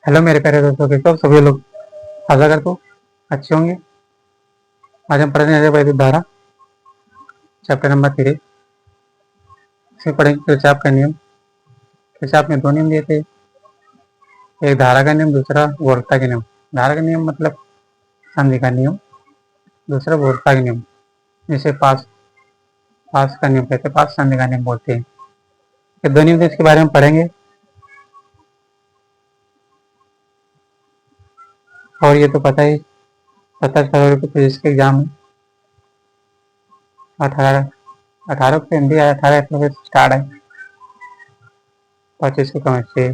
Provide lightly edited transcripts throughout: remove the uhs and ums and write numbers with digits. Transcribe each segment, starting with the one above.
Hello मेरे प्यारे दोस्तों, कैसे हो सभी लोग। आशा करता हूँ अच्छे होंगे। आज हम पढ़ने जा रहे हैं धारा, चैप्टर नंबर 3। इसमें पढ़ेंगे खिंचाव का नियम। खिंचाव में दो नियम दिए थे, एक धारा का नियम, दूसरा वोल्टता का नियम। धारा का नियम मतलब संधि का नियम, दूसरा वोल्टता का नियम, जिसे पास पास का नियम कहते हैं, पास संधि का नियम बोलते हैं। ये दो नियम थे, इसके बारे में पढ़ेंगे। और ये तो पता ही, 27 फरवरी को फिजिक्स के एग्जाम 18 को हिंदी, 18 अप्रैल से स्टार्ट है, 25 को केमिस्ट्री।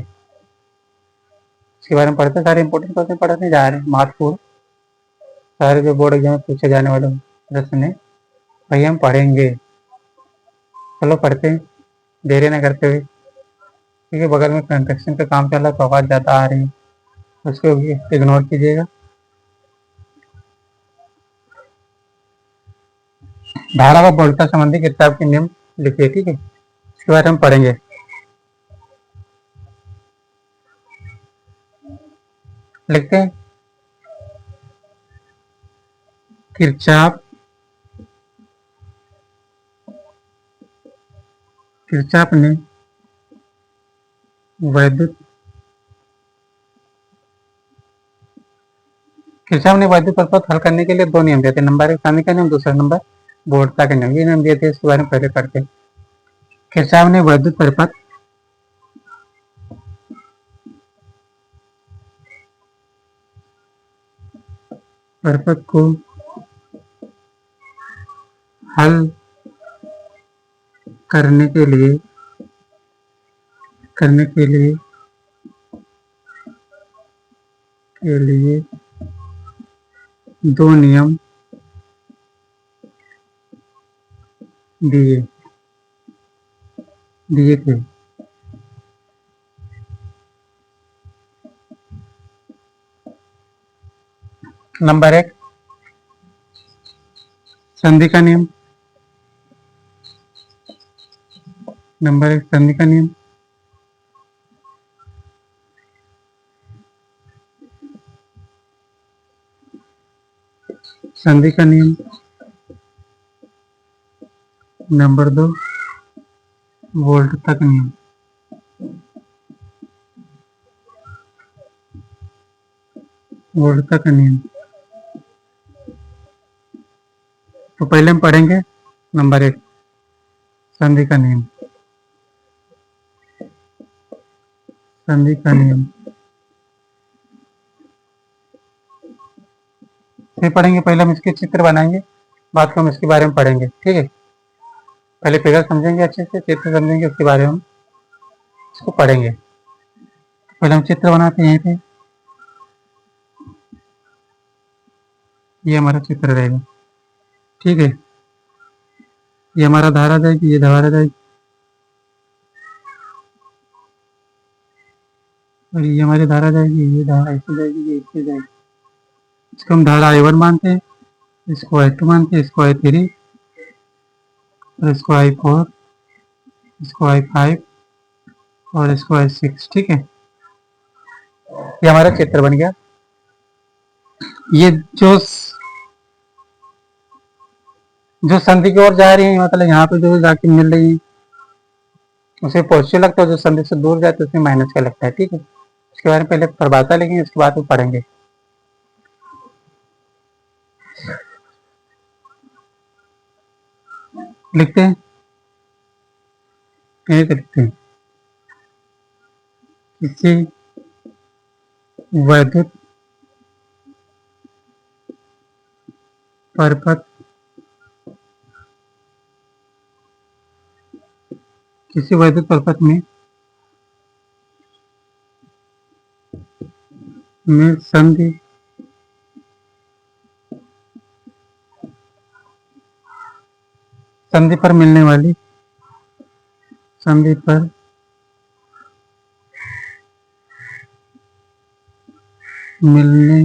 इसके बारे में पढ़ते, सारे इंपॉर्टेंट क्वेश्चन पढ़ते जा रहे हैं, महत्वपूर्ण सारे जो बोर्ड एग्जाम में पूछे जाने वाले प्रश्न है वही हम पढ़ेंगे। चलो पढ़ते हैं, देरी न करते हुए, क्योंकि बगल में कंस्ट्रक्शन का काम चल रहा है तो आवाज़ ज़्यादा आ रही है, उसको इग्नोर कीजिएगा। धारा व वोल्टता संबंधी किताब के नियम लिखिए, ठीक है, इसके बारे में पढ़ेंगे। लिखते हैं, किरचॉफ किरचॉफ ने वैद्युत किरचॉफ ने वैद्युत प्रपथ हल करने के लिए दो नियम दिए थे, नंबर 1 संधि का नियम, दूसरा नंबर वोल्टता का नियम। ये नियम दिए थे, इसके बारे में पहले पढ़ते हैं। किरचॉफ ने वैद्युत प्रपथ को हल करने के लिए करने के लिए के लिए दो नियम दिए दिए थे। नंबर 1 संधि का नियम, नंबर 1 संधि का नियम, संधि का नियम। नंबर 2 वोल्टता का नियम। वोल्टता का नियम तो पहले हम पढ़ेंगे नंबर 1 संधि का नियम। संधि का नियम फिर पढ़ेंगे, पहले हम इसके चित्र बनाएंगे, बाद में हम इसके बारे में पढ़ेंगे, ठीक है। पहले फिगर समझेंगे अच्छे से, चित्र समझेंगे, उसके बारे में हम इसको पढ़ेंगे। पहले हम चित्र बनाते हैं। यहीं पे ये हमारा चित्र रहेगा, ठीक है। ये हमारा धारा जाएगी, ये धारा जाएगी, और ये हमारी धारा जाएगी, ये धारा ऐसे जाएगी, ये इससे जाएगी। इसको हम धारा I1 मानते हैं, इसको I2 मानते हैं, इसको I3, और इसको I4, इसको I5 और इसको I6, ठीक है। ये हमारा चित्र बन गया। ये जो संधि की ओर जा रही है, मतलब यहाँ पे जो जाके मिल रही है उसे पॉजिटिव लगता है, जो संधि से दूर जाए तो उसमें माइनस का लगता है, ठीक है। इसके बारे में पहले परिभाषा लिखेंगे, उसके बाद में पढ़ेंगे। लिखते हैं, एक लिखते हैं, किसी वैद्युत परपथ किसी वैद्युत परपथ में संधि पर मिलने वाली संधि पर मिलने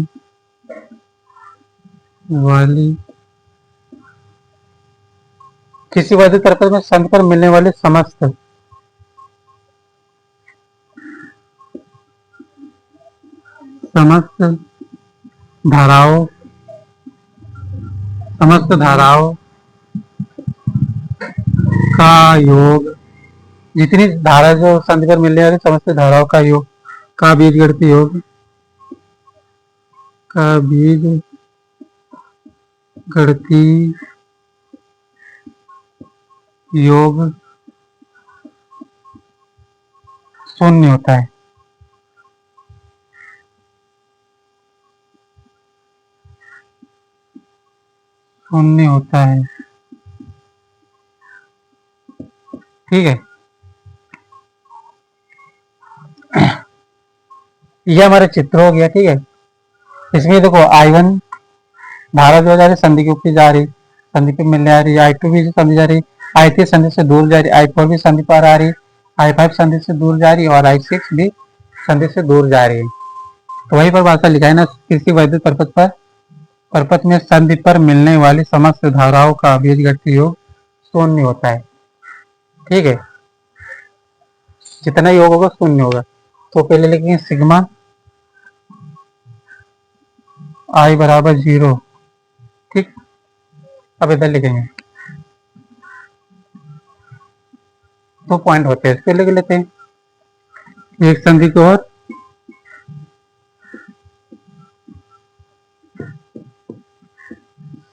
वाली किसी वैद्युत परपथ में संधि पर मिलने वाली समस्त धाराओं समस्त धाराओं का योग, जितनी धारा जो संधि पर मिलने वाली समस्त धाराओं का योग, का बीजगणितीय योग, का बीजगणितीय योग शून्य होता है। शून्य होता है, ठीक है। ये हमारा चित्र हो गया, ठीक है। इसमें देखो I1 धारा जो जा रही संधि के ऊपर जा रही, संधि पे मिलने आ रही, I2 भी संधि जा रही, I3 संधि से दूर जा रही, I4 भी संधि पर आ रही, I5 संधि से दूर जा रही और I6 भी संधि से दूर जा रही है। तो वही पर भाषा लिखा है ना, किसी वैद्युत परपथ में संधि पर मिलने वाली समस्त धाराओं का बीजगणितीय योग शून्य होता है, ठीक है। जितना योग होगा शून्य होगा। तो पहले लिखेंगे सिग्मा I बराबर 0, ठीक। अब इधर लिखेंगे तो पॉइंट होते हैं, इसके लिख लेते हैं। एक संधि को और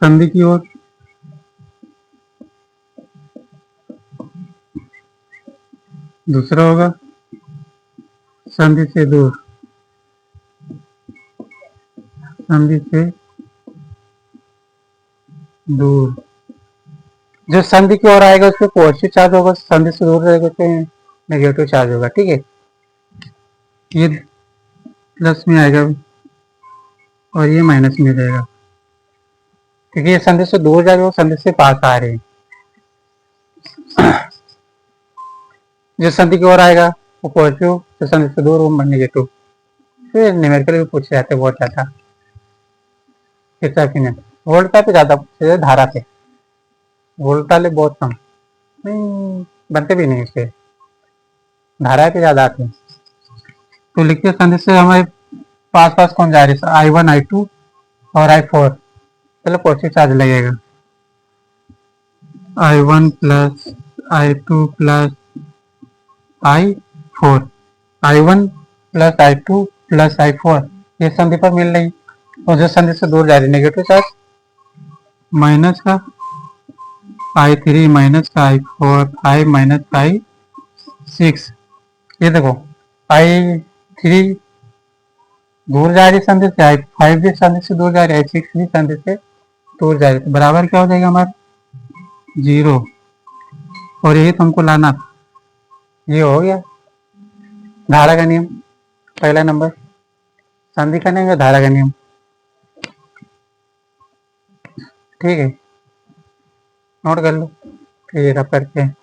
संधि की ओर दूसरा होगा संधि से दूर, संधि से दूर। जो संधि की ओर आएगा उसपे पॉजिटिव चार्ज होगा, संधि से दूर रहेगा उसपे नेगेटिव चार्ज होगा, ठीक है। ये प्लस में आएगा और ये माइनस में रहेगा, क्योंकि ये संधि से दूर जा रही है, संधि से पास आ रही है। जो संधि की ओर आएगा वो पॉजिटिव, जो संधि से दूर वो नेगेटिव। फिर न्यूमेरिकल भी पूछे जाते हैं बहुत ज्यादा, कितना नहीं, वोल्ट पे ज्यादा पूछे, धारा पे वोल्ट वाले बहुत कम नहीं बनते भी नहीं, इससे धारा पे ज्यादा आते हैं। तो लिखिए संधि से हमारे पास पास कौन जा रही है, I1 I2 और I4, चलो पॉजिटिव चार्ज लगेगा। I1 plus I2 plus I4, I1 plus I2 plus I4, ये संधि पर मिल रही, और जो संधि से दूर जा रही नेगेटिव चार्ज माइनस का I3 माइनस का I4, I माइनस का I6। ये देखो I3 दूर जा रही संधि से, I5 भी संधि से दूर जा रही, I6 भी संधि से दूर जा रही, तो बराबर क्या हो जाएगा हमारा 0। और यही तुमको लाना, ये हो गया धारा का नियम, पहला नंबर संधि का नियम या धारा का नियम, ठीक है। नोट कर लो, फिर अब करते हैं।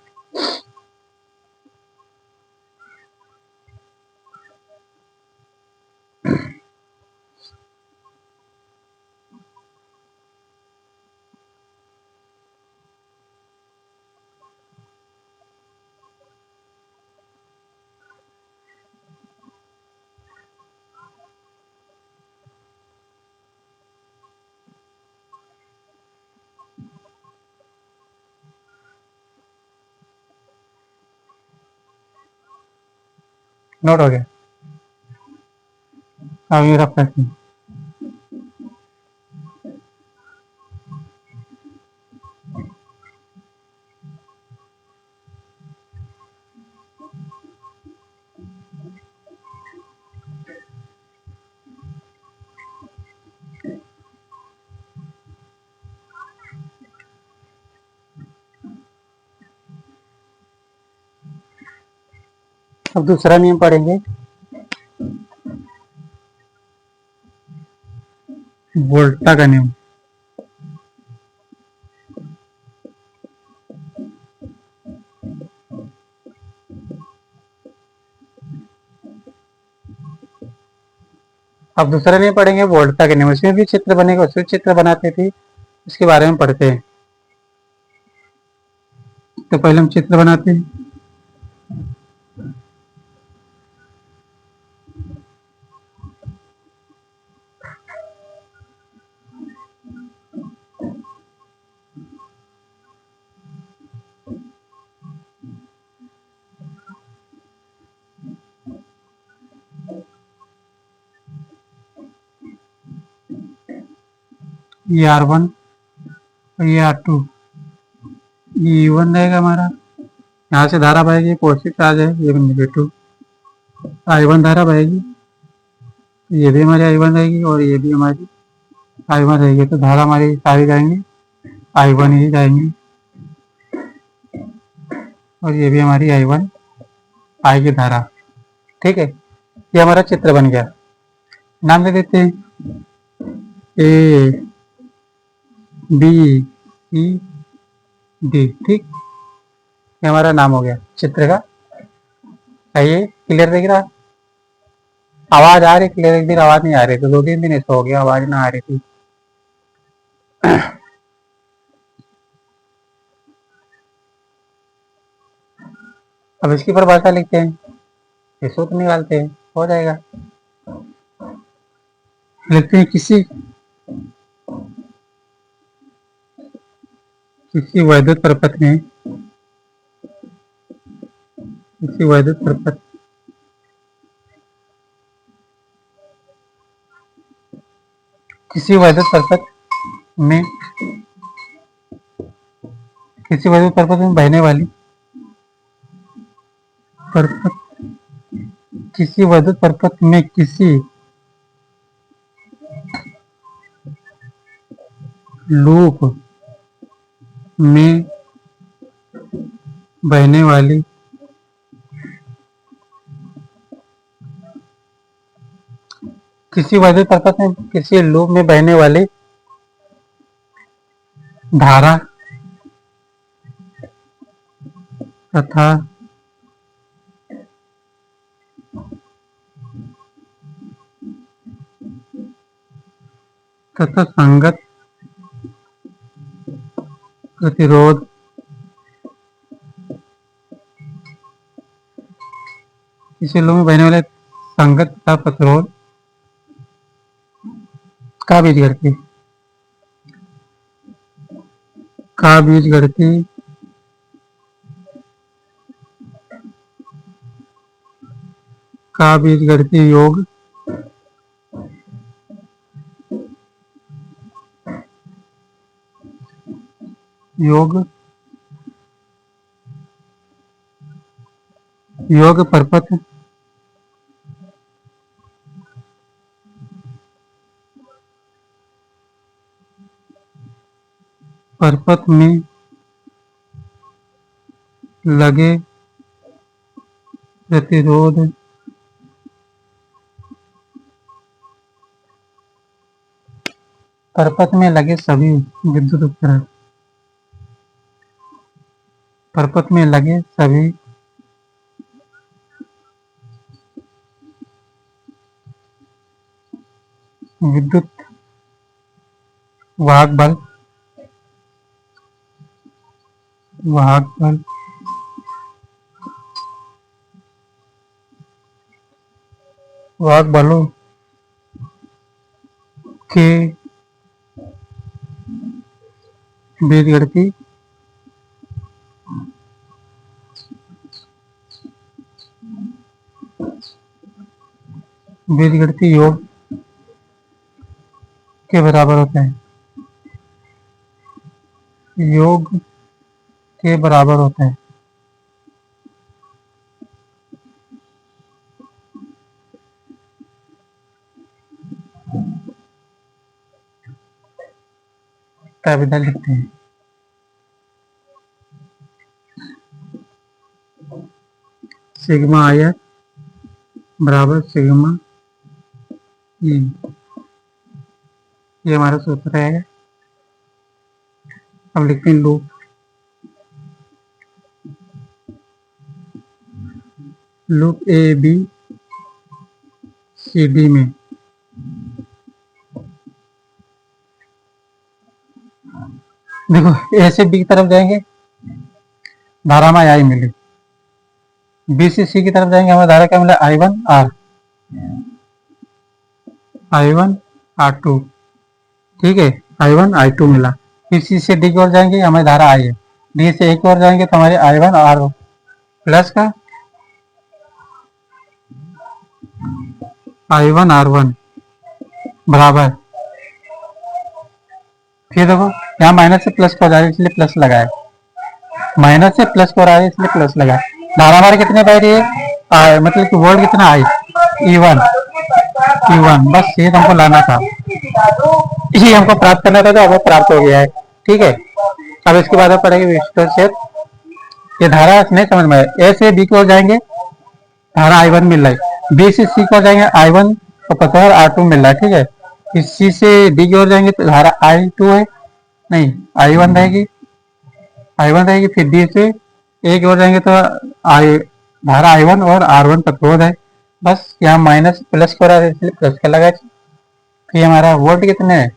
नोट हो गया, अब मेरा प्रश्न, अब दूसरा नियम पढ़ेंगे, वोल्टा का नियम। अब दूसरा नियम पढ़ेंगे वोल्टा के नियम, उसमें भी चित्र बनेगा, उसमें चित्र बनाते थे, इसके बारे में पढ़ते हैं। तो पहले हम चित्र बनाते हैं। ये R1 और ये R2, ये E1 रहेगा हमारा। यहाँ से धारा बहेगी, पॉजिटिव चार्ज है, ये नेगेटिव। I1 धारा बहेगी, ये भी हमारी I1 रहेगी और ये भी हमारी I1 रहेगी। तो धारा हमारी सारी जाएंगी I1 ही जाएंगी, और ये भी हमारी I1 आएगी धारा। ठीक है, ये हमारा चित्र बन गया। नाम दे देते हैं ए बी सी डी। ठीक, ये हमारा नाम हो गया चित्र का। ये क्लियर दिख रहा? आवाज आ रही क्लियर? एक दिन आवाज नहीं आ रही, तो 2-3 दिन ऐसा हो गया आवाज ना आ रही थी। अब इसकी परिभाषा लिखते हैं, ये सूत्र निकालते हैं, हो जाएगा। लिखते हैं किसी वैद्युत परपथ में, किसी वैद्युत परपथ किसी वैद्युत परपथ में किसी वैद्युत परपथ में बहने वाली परपथ किसी वैद्युत परपथ में किसी लूप में बहने वाली किसी वैद्युत परपथ में किसी लूप में बहने वाली धारा तथा संगत प्रतिरोध किसी लूप में बहने वाले संगत तथा प्रतिरोध का बीजगणित योग परपथ में लगे प्रतिरोध परपथ में लगे सभी विद्युत उपकरण परपथ में लगे सभी विद्युत वाहक बल वाहक बलों के बीजगणितीय योग के बराबर होते हैं। योग के बराबर होते हैं। क्या विधान लिखते हैं? सिग्मा आई बराबर सिग्मा ई, ये हमारा सूत्र है। अब लिखते हैं loop A B C D में देखो, ए से बी की तरफ जाएंगे, धारा में आई मिली। बी से सी की तरफ जाएंगे, हमें धारा क्या मिला? I1 R2। ठीक है, I1 I2 मिला। फिर सी से डी की ओर जाएंगे, हमें धारा आई है। डी से ए की ओर जाएंगे तो हमारे I1 R प्लस का I1 R1 बराबर फिर देखो यहाँ माइनस से प्लस को जा रहा है इसलिए प्लस लगाए, माइनस से प्लस को आ रहा है इसलिए प्लस लगाए। धारा हमारे कितने बह रही है, मतलब कि वोल्ट कितना आई E1, E1, बस ये तो हमको लाना था, ये हमको प्राप्त करना था, तो हमें प्राप्त हो गया है। ठीक है, अब इसके बाद पढ़ेंगे विस्कस क्षेत्र। ये धारा नहीं समझ में आए, ए से बी की ओर जाएंगे धारा I1 मिल रहा है, बी से सी की ओर जाएंगे I1 और पता है R2 मिल रहा है। ठीक है, इस सी से डी की ओर जाएंगे तो धारा I2 है, नहीं I1 रहेगी, I1 रहेगी। फिर डी से ए की ओर जाएंगे तो आई धारा I1 और R1 प्रतिरोध है। बस यहाँ माइनस प्लस को रहा है इसलिए प्लस का लगा। फिर हमारा वोल्ट कितने है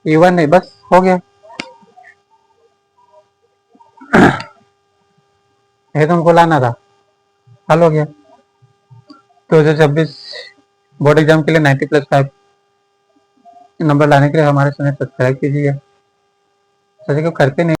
E1 है, बस हो गया। ये तो हमको लाना था, हल हो गया। 2026 बोर्ड एग्जाम के लिए 90+5 नंबर लाने के लिए हमारे चैनल सब्सक्राइब कीजिएगा। सभी को करते नहीं।